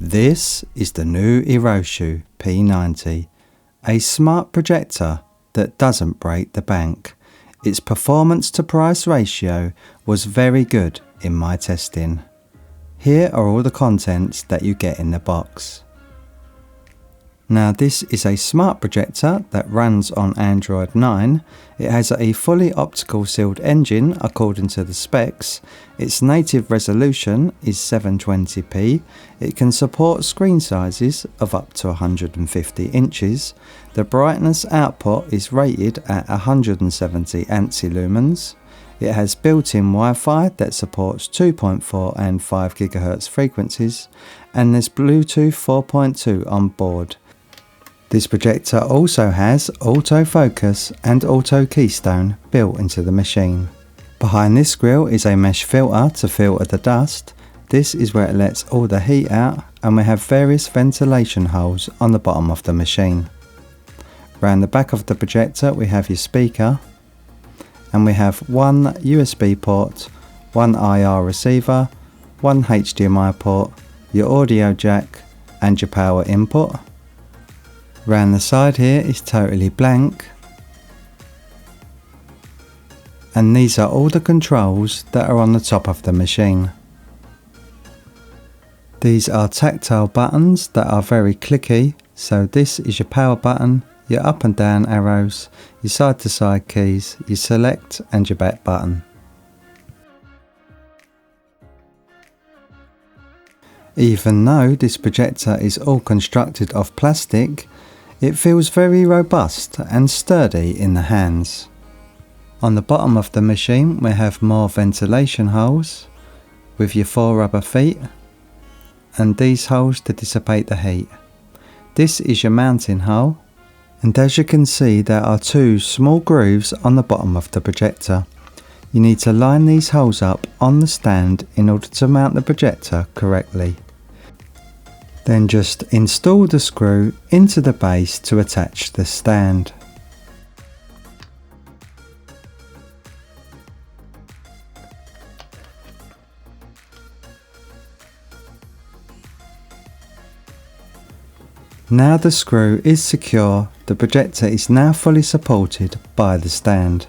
This is the new Eroshoo P90, a smart projector that doesn't break the bank. Its performance to price ratio was very good in my testing. Here are all the contents that you get in the box. Now this is a smart projector that runs on Android 9. It has a fully optical sealed engine according to the specs. Its native resolution is 720p. It can support screen sizes of up to 150 inches. The brightness output is rated at 170 ANSI lumens. It has built-in Wi-Fi that supports 2.4 and 5 GHz frequencies, and there's Bluetooth 4.2 on board. This projector also has autofocus and auto keystone built into the machine. Behind this grille is a mesh filter to filter the dust. This is where it lets all the heat out, and we have various ventilation holes on the bottom of the machine. Around the back of the projector we have your speaker, and we have one USB port, one IR receiver, one HDMI port, your audio jack and your power input. Round the side here is totally blank, and these are all the controls that are on the top of the machine. These are tactile buttons that are very clicky, so this is your power button, your up and down arrows, your side to side keys, your select and your back button. Even though this projector is all constructed of plastic, it feels very robust and sturdy in the hands. On the bottom of the machine we have more ventilation holes with your 4 rubber feet, and these holes to dissipate the heat. This is your mounting hole, and as you can see there are 2 small grooves on the bottom of the projector. You need to line these holes up on the stand in order to mount the projector correctly. Then just install the screw into the base to attach the stand. Now the screw is secure, the projector is now fully supported by the stand.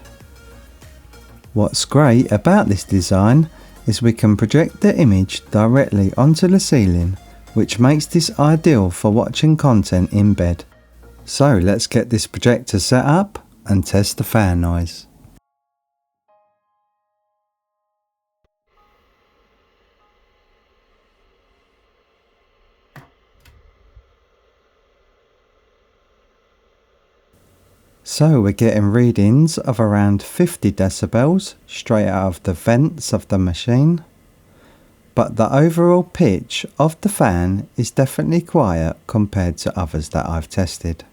What's great about this design is we can project the image directly onto the ceiling, which makes this ideal for watching content in bed. So let's get this projector set up and test the fan noise. So we're getting readings of around 50 decibels straight out of the vents of the machine. But the overall pitch of the fan is definitely quiet compared to others that I've tested.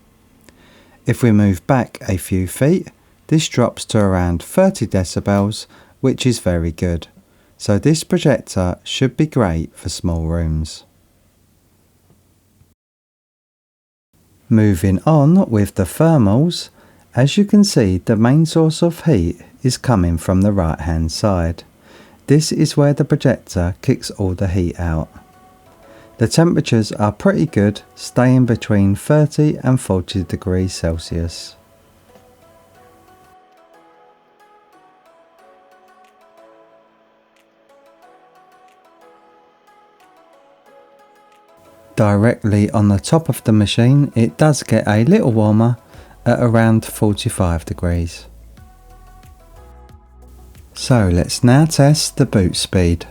If we move back a few feet, this drops to around 30 decibels, which is very good. So this projector should be great for small rooms. Moving on with the thermals, as you can see the main source of heat is coming from the right hand side. This is where the projector kicks all the heat out. The temperatures are pretty good, staying between 30 and 40 degrees Celsius. Directly on the top of the machine it does get a little warmer at around 45 degrees. So let's now test the boot speed.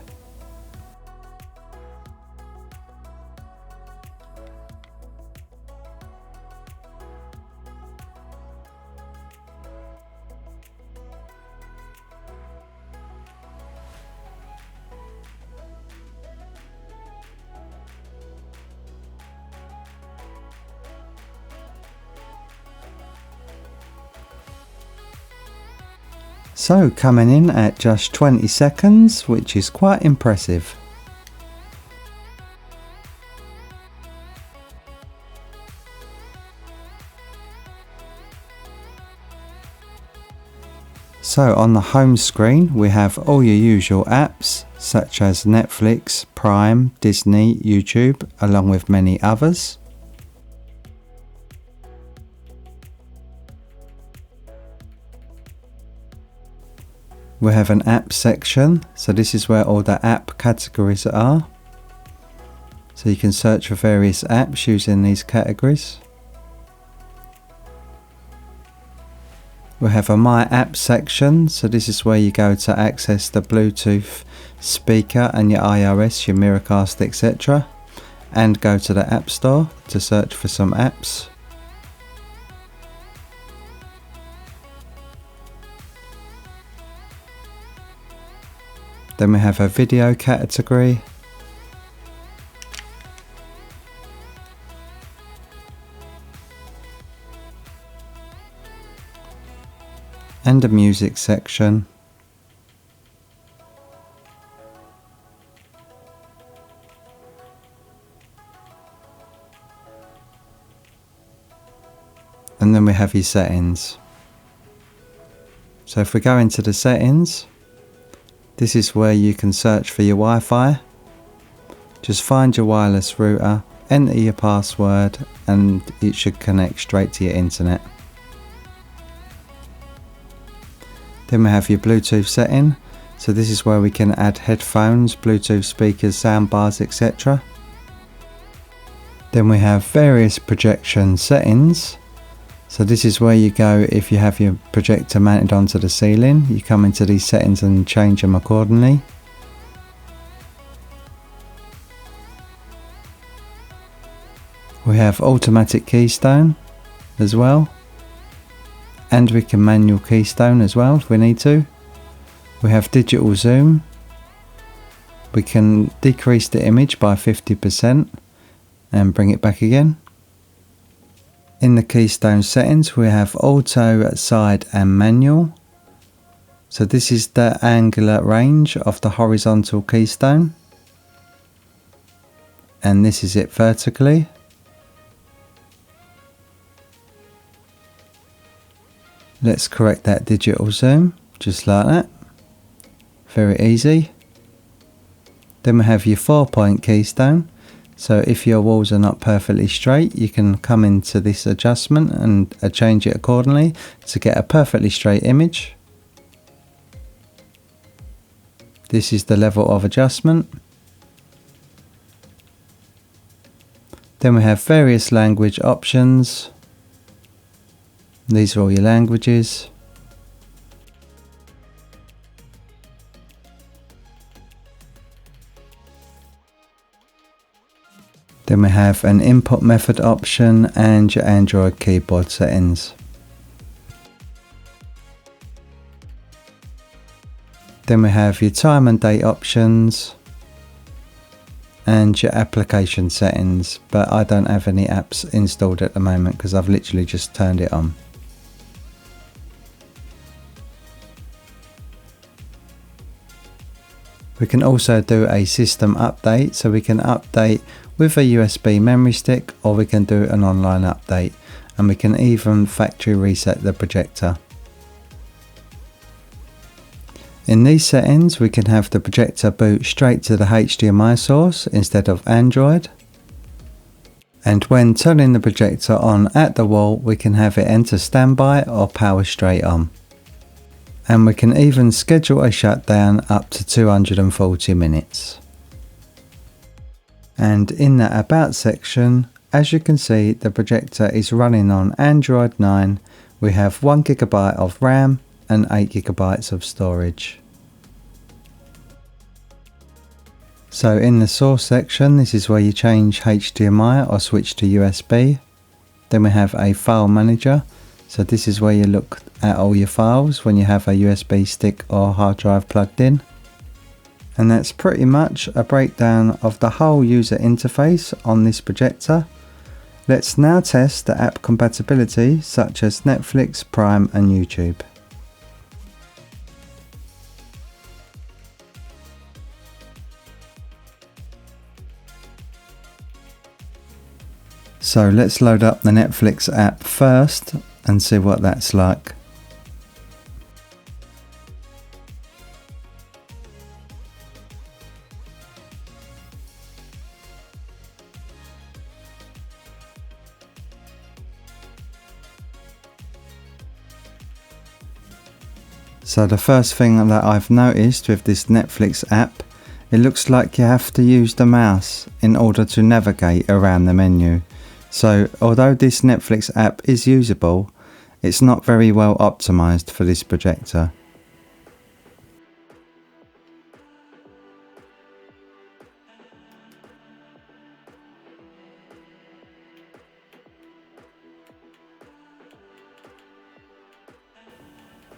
So coming in at just 20 seconds, which is quite impressive. So on the home screen we have all your usual apps such as Netflix, Prime, Disney, YouTube, along with many others. We have an app section, so this is where all the app categories are. So you can search for various apps using these categories. We have a My App section, so this is where you go to access the Bluetooth speaker and your iOS, your Miracast, etc. And go to the App Store to search for some apps. Then we have a video category. And a music section. And then we have your settings. So if we go into the settings, this is where you can search for your Wi-Fi. Just find your wireless router, enter your password, and it should connect straight to your internet. Then we have your Bluetooth setting. So this is where we can add headphones, Bluetooth speakers, soundbars, etc. Then we have various projection settings. So this is where you go if you have your projector mounted onto the ceiling. You come into these settings and change them accordingly. We have automatic keystone as well. And we can manual keystone as well if we need to. We have digital zoom. We can decrease the image by 50% and bring it back again. In the keystone settings we have auto, side and manual. So this is the angular range of the horizontal keystone. And this is it vertically. Let's correct that digital zoom, just like that. Very easy. Then we have your 4-point keystone. So if your walls are not perfectly straight, you can come into this adjustment and change it accordingly to get a perfectly straight image. This is the level of adjustment. Then we have various language options. These are all your languages. Then we have an input method option and your Android keyboard settings. Then we have your time and date options and your application settings, but I don't have any apps installed at the moment because I've literally just turned it on. We can also do a system update, so we can update with a USB memory stick or we can do an online update, and we can even factory reset the projector. In these settings we can have the projector boot straight to the HDMI source instead of Android, and when turning the projector on at the wall we can have it enter standby or power straight on. And we can even schedule a shutdown up to 240 minutes. And in the About section, as you can see, the projector is running on Android 9. We have 1GB of RAM and 8GB of storage. So in the source section, this is where you change HDMI or switch to USB. Then we have a file manager. So this is where you look at all your files when you have a USB stick or hard drive plugged in. And that's pretty much a breakdown of the whole user interface on this projector. Let's now test the app compatibility such as Netflix, Prime and YouTube. So let's load up the Netflix app first and see what that's like. So the first thing that I've noticed with this Netflix app, it looks like you have to use the mouse in order to navigate around the menu. So although this Netflix app is usable, it's not very well optimized for this projector.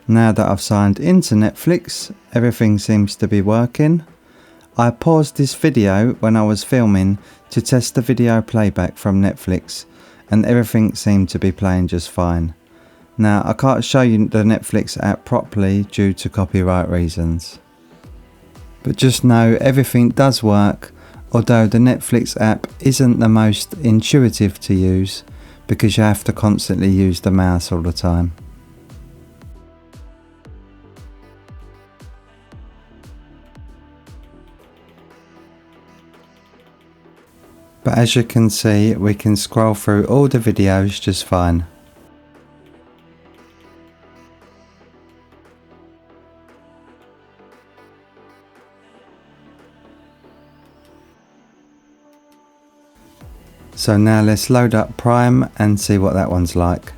Now that I've signed into Netflix, everything seems to be working. I paused this video when I was filming to test the video playback from Netflix, and everything seemed to be playing just fine. Now I can't show you the Netflix app properly due to copyright reasons. But just know everything does work, although the Netflix app isn't the most intuitive to use because you have to constantly use the mouse all the time. But as you can see, we can scroll through all the videos just fine. So now let's load up Prime and see what that one's like.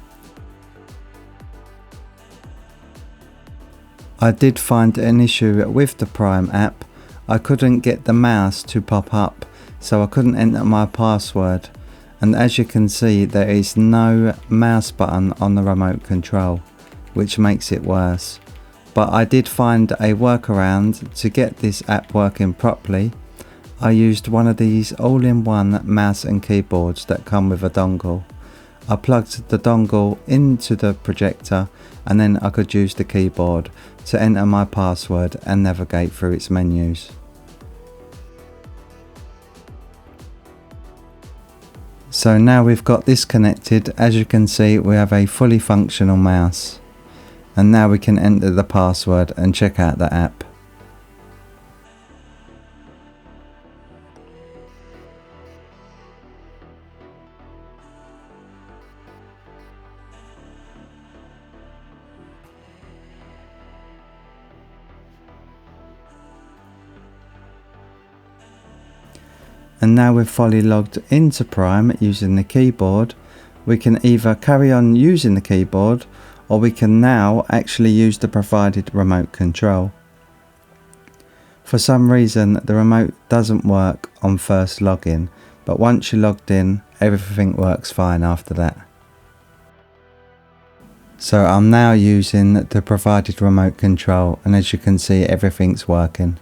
I did find an issue with the Prime app. I couldn't get the mouse to pop up, so I couldn't enter my password, and as you can see there is no mouse button on the remote control, which makes it worse. But I did find a workaround to get this app working properly. I used one of these all-in-one mouse and keyboards that come with a dongle. I plugged the dongle into the projector and then I could use the keyboard to enter my password and navigate through its menus. So now we've got this connected, as you can see we have a fully functional mouse. And now we can enter the password and check out the app. And now we're fully logged into Prime using the keyboard. We can either carry on using the keyboard or we can now actually use the provided remote control. For some reason the remote doesn't work on first login, but once you're logged in everything works fine after that. So I'm now using the provided remote control and as you can see everything's working.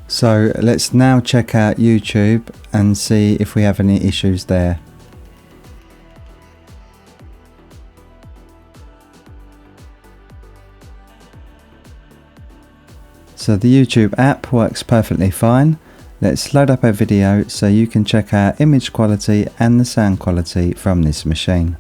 So let's now check out YouTube and see if we have any issues there. So the YouTube app works perfectly fine. Let's load up a video so you can check out image quality and the sound quality from this machine.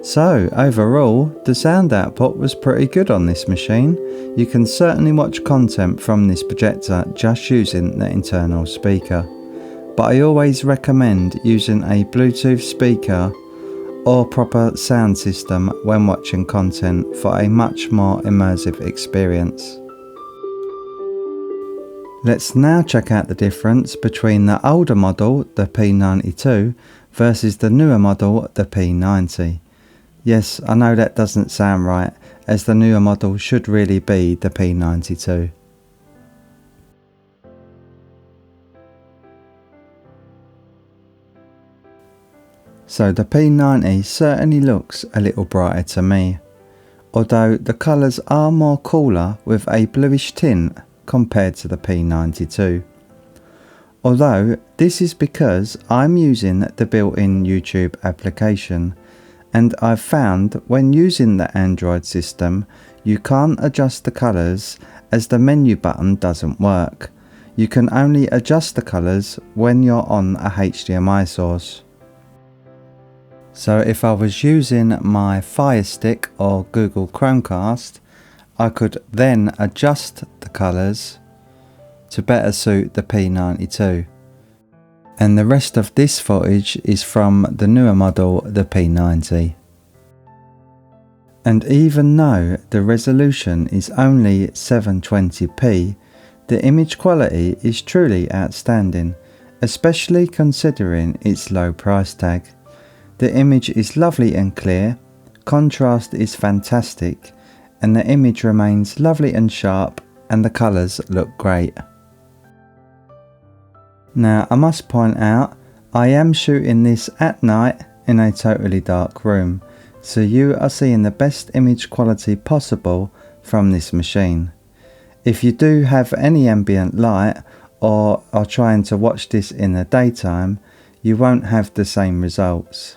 So overall, the sound output was pretty good on this machine. You can certainly watch content from this projector just using the internal speaker. But I always recommend using a Bluetooth speaker or proper sound system when watching content for a much more immersive experience. Let's now check out the difference between the older model, the P92, versus the newer model, the P90. Yes, I know that doesn't sound right, as the newer model should really be the P92. So the P90 certainly looks a little brighter to me, although the colours are more cooler with a bluish tint compared to the P92. Although this is because I'm using the built-in YouTube application, and I've found when using the Android system you can't adjust the colours as the menu button doesn't work. You can only adjust the colours when you're on a HDMI source. So if I was using my Fire Stick or Google Chromecast, I could then adjust the colours to better suit the P92. And the rest of this footage is from the newer model, the P90. And even though the resolution is only 720p, the image quality is truly outstanding, especially considering its low price tag. The image is lovely and clear, contrast is fantastic, and the image remains lovely and sharp, and the colours look great. Now I must point out, I am shooting this at night in a totally dark room, so you are seeing the best image quality possible from this machine. If you do have any ambient light or are trying to watch this in the daytime, you won't have the same results.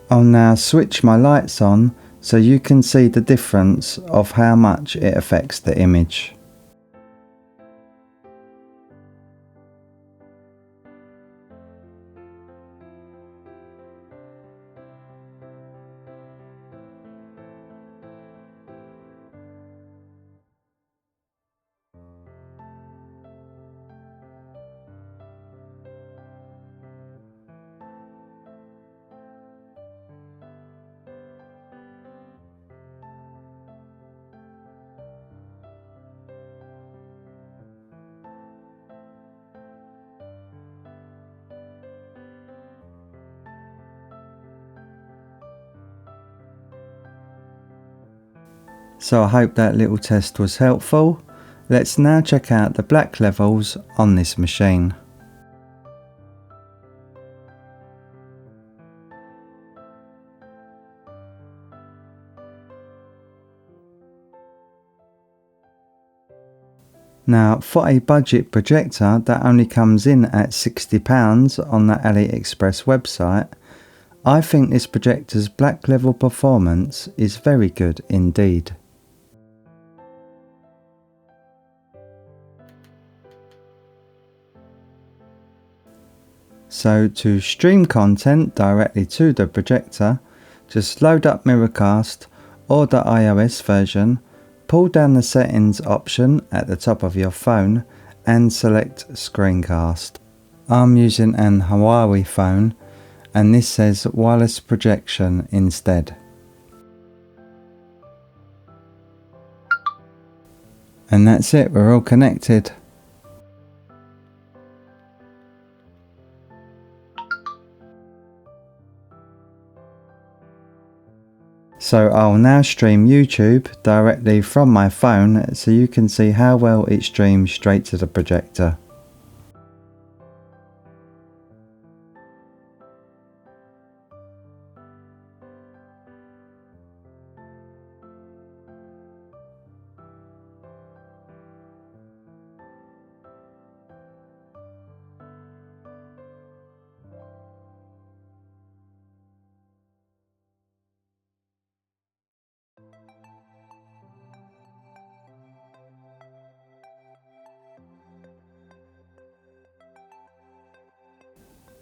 I'll now switch my lights on so you can see the difference of how much it affects the image. So I hope that little test was helpful. Let's now check out the black levels on this machine. Now for a budget projector that only comes in at £60 on the AliExpress website, I think this projector's black level performance is very good indeed. So to stream content directly to the projector, just load up Miracast or the iOS version, pull down the settings option at the top of your phone and select Screencast. I'm using an Huawei phone and this says wireless projection instead. And that's it, we're all connected. So I'll now stream YouTube directly from my phone so you can see how well it streams straight to the projector.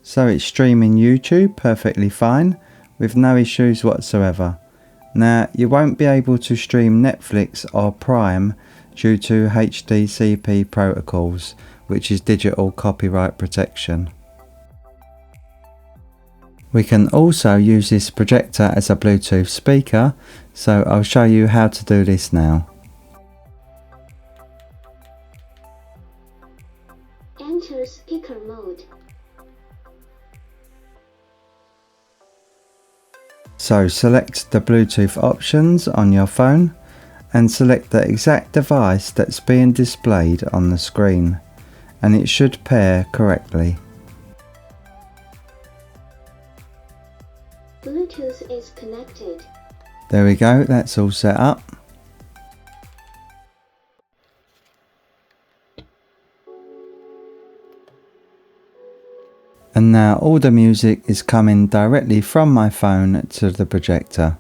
So it's streaming YouTube perfectly fine with no issues whatsoever. Now you won't be able to stream Netflix or Prime due to HDCP protocols, which is digital copyright protection. We can also use this projector as a Bluetooth speaker, so I'll show you how to do this now. Enter speaker mode. So select the Bluetooth options on your phone and select the exact device that's being displayed on the screen, and it should pair correctly. Bluetooth is connected. There we go, that's all set up. And now all the music is coming directly from my phone to the projector.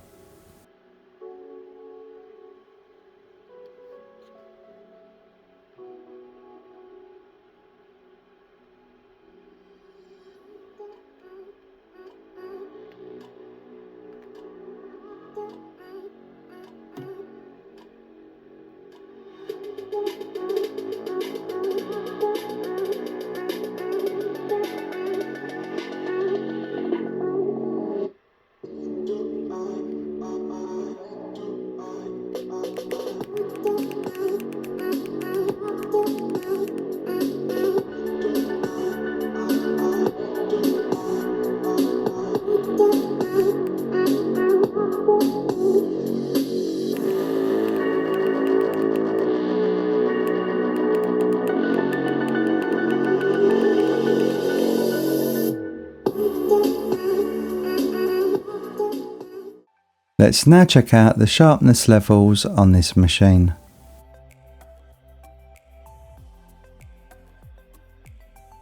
Let's now check out the sharpness levels on this machine.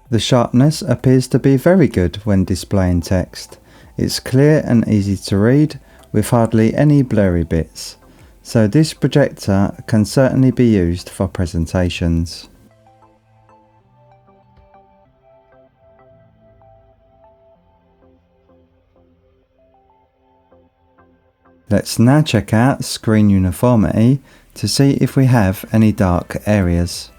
The sharpness appears to be very good when displaying text. It's clear and easy to read with hardly any blurry bits. So this projector can certainly be used for presentations. Let's now check out screen uniformity to see if we have any dark areas.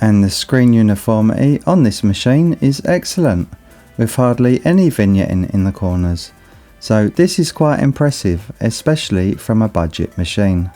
And the screen uniformity on this machine is excellent, with hardly any vignetting in the corners. So this is quite impressive, especially from a budget machine.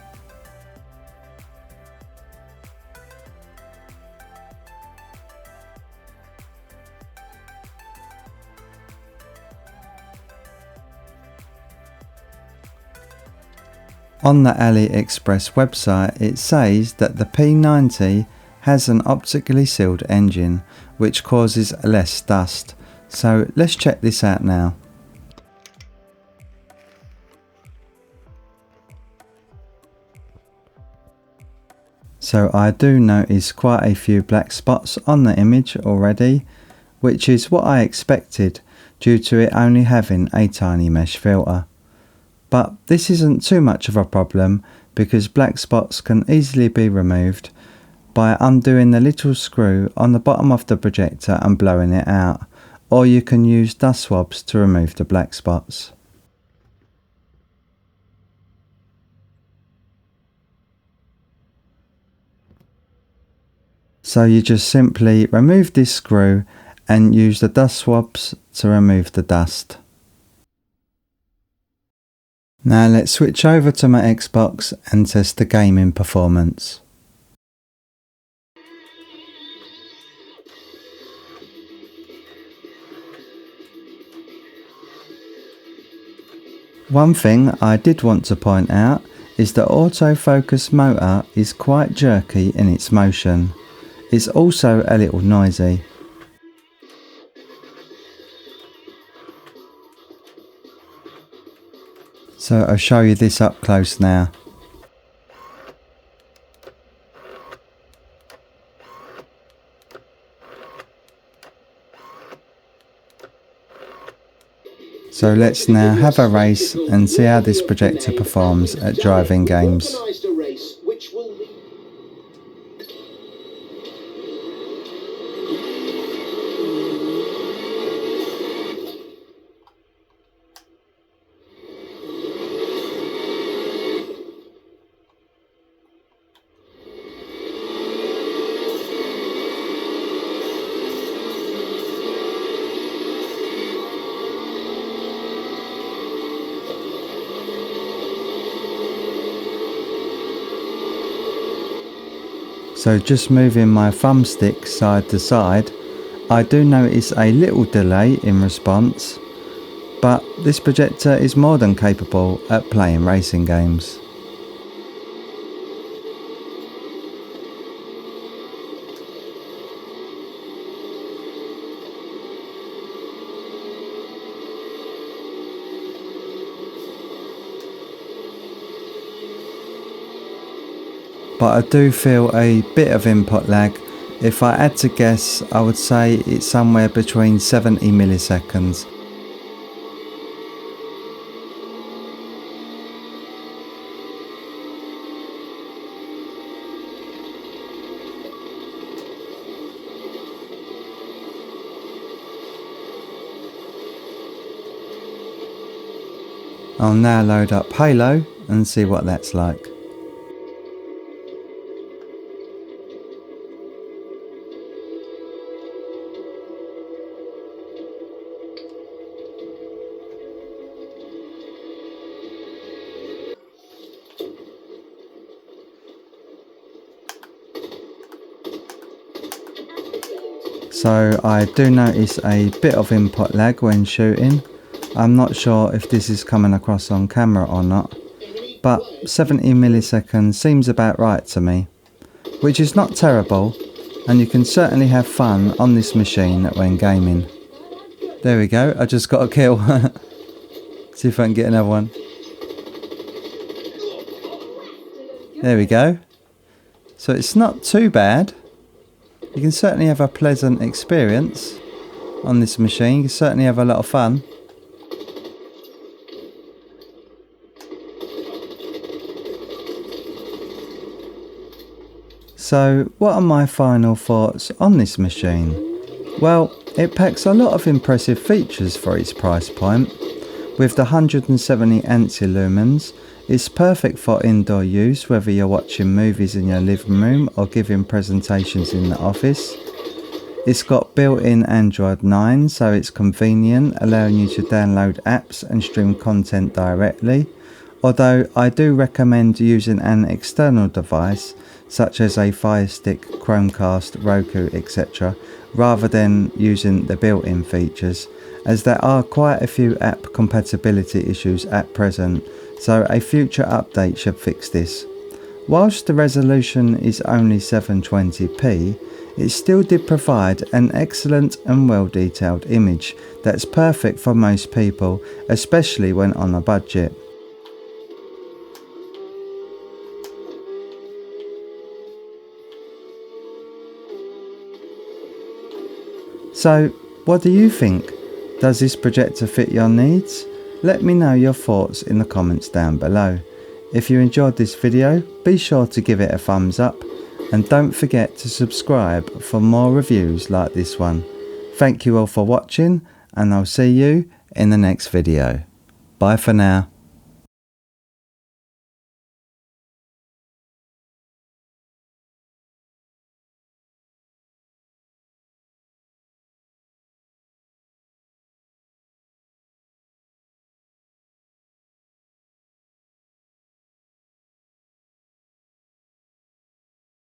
On the AliExpress website it says that the P90 has an optically sealed engine which causes less dust, so let's check this out now. So I do notice quite a few black spots on the image already, which is what I expected due to it only having a tiny mesh filter. But this isn't too much of a problem because black spots can easily be removed by undoing the little screw on the bottom of the projector and blowing it out, or you can use dust swabs to remove the black spots. So you just simply remove this screw and use the dust swabs to remove the dust. Now let's switch over to my Xbox and test the gaming performance. One thing I did want to point out is the autofocus motor is quite jerky in its motion. It's also a little noisy. So I'll show you this up close now. So let's now have a race and see how this projector performs at driving games. So just moving my thumbstick side to side, I do notice a little delay in response, but this projector is more than capable at playing racing games. But I do feel a bit of input lag. If I had to guess, I would say it's somewhere between 70 milliseconds. I'll now load up Halo and see what that's like. So I do notice a bit of input lag when shooting. I'm not sure if this is coming across on camera or not, but 70 milliseconds seems about right to me, which is not terrible, and you can certainly have fun on this machine when gaming. There we go, I just got a kill. See if I can get another one. There we go. So it's not too bad. You can certainly have a pleasant experience on this machine. You can certainly have a lot of fun. So what are my final thoughts on this machine? Well, it packs a lot of impressive features for its price point. With the 170 ANSI lumens, it's perfect for indoor use, whether you're watching movies in your living room or giving presentations in the office. It's got built-in Android 9, so it's convenient, allowing you to download apps and stream content directly. Although I do recommend using an external device, such as a Fire Stick, Chromecast, Roku, etc., rather than using the built-in features, as there are quite a few app compatibility issues at present, so a future update should fix this. Whilst the resolution is only 720p, it still did provide an excellent and well detailed image that's perfect for most people, especially when on a budget. So, what do you think? Does this projector fit your needs? Let me know your thoughts in the comments down below. If you enjoyed this video, be sure to give it a thumbs up and don't forget to subscribe for more reviews like this one. Thank you all for watching and I'll see you in the next video. Bye for now.